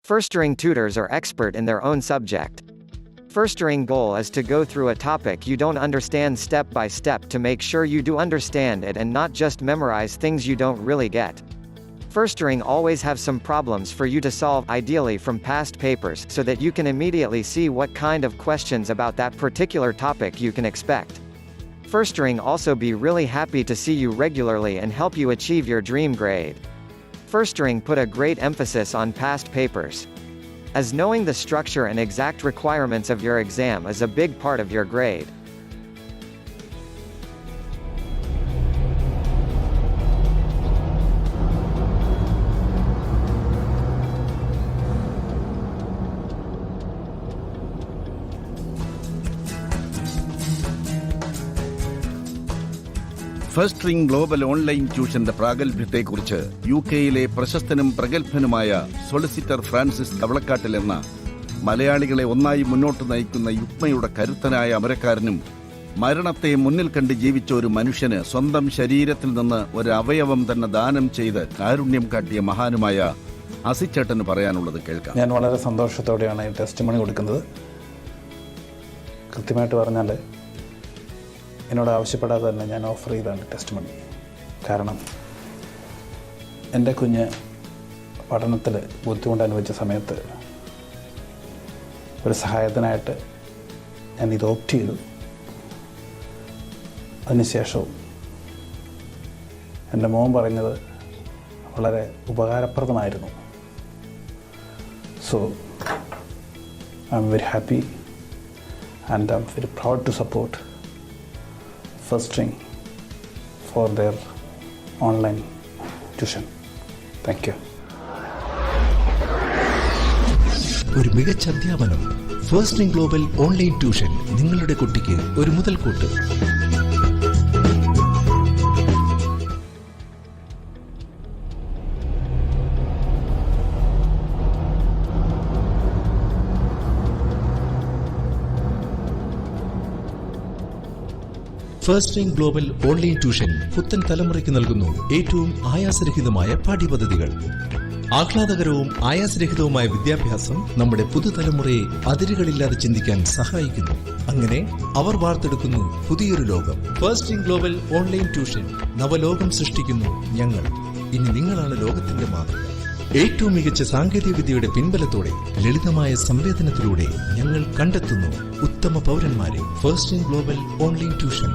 Firstring tutors are expert in their own subject. Firstring goal is to go through a topic you don't understand step by step to make sure you do understand it and not just memorize things you don't really get. Firstring always have some problems for you to solve, ideally from past papers, so that you can immediately see what kind of questions about that particular topic you can expect. Firstring also be really happy to see you regularly and help you achieve your dream grade. Firstring put a great emphasis on past papers, as knowing the structure and exact requirements of your exam is a big part of your grade. Firstring Global online ട്യൂഷന്റെ പ്രാഗൽഭ്യത്തെക്കുറിച്ച് യുകെയിലെ പ്രശസ്തനും പ്രഗത്ഭനുമായ solicitor Francis Kavalakkattil എന്ന മലയാളികളെ ഒന്നായി മുന്നോട്ട് നയിക്കുന്ന യുക്മയുടെ കരുത്തനായ അമരക്കാരനും മരണത്തെ മുന്നിൽ കണ്ട് ജീവിച്ച ഒരു മനുഷ്യന് സ്വന്തം ശരീരത്തിൽ നിന്ന് ഒരു അവയവം തന്നെ ദാനം ചെയ്ത് കാരുണ്യം കാട്ടിയ മഹാനുമായ അസിച്ചേട്ടന് പറയാനുള്ളത് കേൾക്കാം. ഞാൻ വളരെ സന്തോഷത്തോടെയാണ് ഈ ടെസ്റ്റ് മണി കൊടുക്കുന്നത്. കൃത്യമായിട്ട് പറഞ്ഞാൽ എന്നോട് ആവശ്യപ്പെടാതെ തന്നെ ഞാൻ ഓഫർ ചെയ്താണ് ടെസ്റ്റ് മണി. കാരണം എൻ്റെ കുഞ്ഞ് പഠനത്തിൽ ബുദ്ധിമുട്ട് അനുഭവിച്ച സമയത്ത് ഒരു സഹായത്തിനായിട്ട് ഞാൻ ഇത് ഓപ്റ്റ് ചെയ്തു. അതിനുശേഷവും എൻ്റെ മോൻ പറഞ്ഞത് വളരെ ഉപകാരപ്രദമായിരുന്നു. So I'm very happy and I'm very proud to support Firstring for their online tuition. Thank you. ഒരു മികച്ച അധ്യാപനം. Firstring Global ഓൺലൈൻ ട്യൂഷൻ നിങ്ങളുടെ കുട്ടിക്ക് ഒരു മുതൽക്കൂട്ട്. Firstring Global ഓൺലൈൻ ട്യൂഷൻ പുത്തൻ തലമുറയ്ക്ക് നൽകുന്നു ഏറ്റവും ആയാസരഹിതമായ പാഠ്യപദ്ധതികൾ. ആഹ്ലാദകരവും ആയാസരഹിതവുമായ വിദ്യാഭ്യാസം നമ്മുടെ പുതുതലമുറയെ അതിരുകളില്ലാതെ ചിന്തിക്കാൻ സഹായിക്കുന്നു. അങ്ങനെ അവർ വാർത്തെടുക്കുന്നു പുതിയൊരു ലോകം. Firstring Global ഓൺലൈൻ ട്യൂഷൻ നവലോകം സൃഷ്ടിക്കുന്നു ഞങ്ങൾ. ഇനി നിങ്ങളാണ് ലോകത്തിന്റെ മാതൃക. ഏറ്റവും മികച്ച സാങ്കേതിക വിദ്യയുടെ പിൻബലത്തോടെ ലളിതമായ സംവേദനത്തിലൂടെ ഞങ്ങൾ കണ്ടെത്തുന്നു ഉത്തമ പൗരന്മാരെ. Firstring Global online tuition.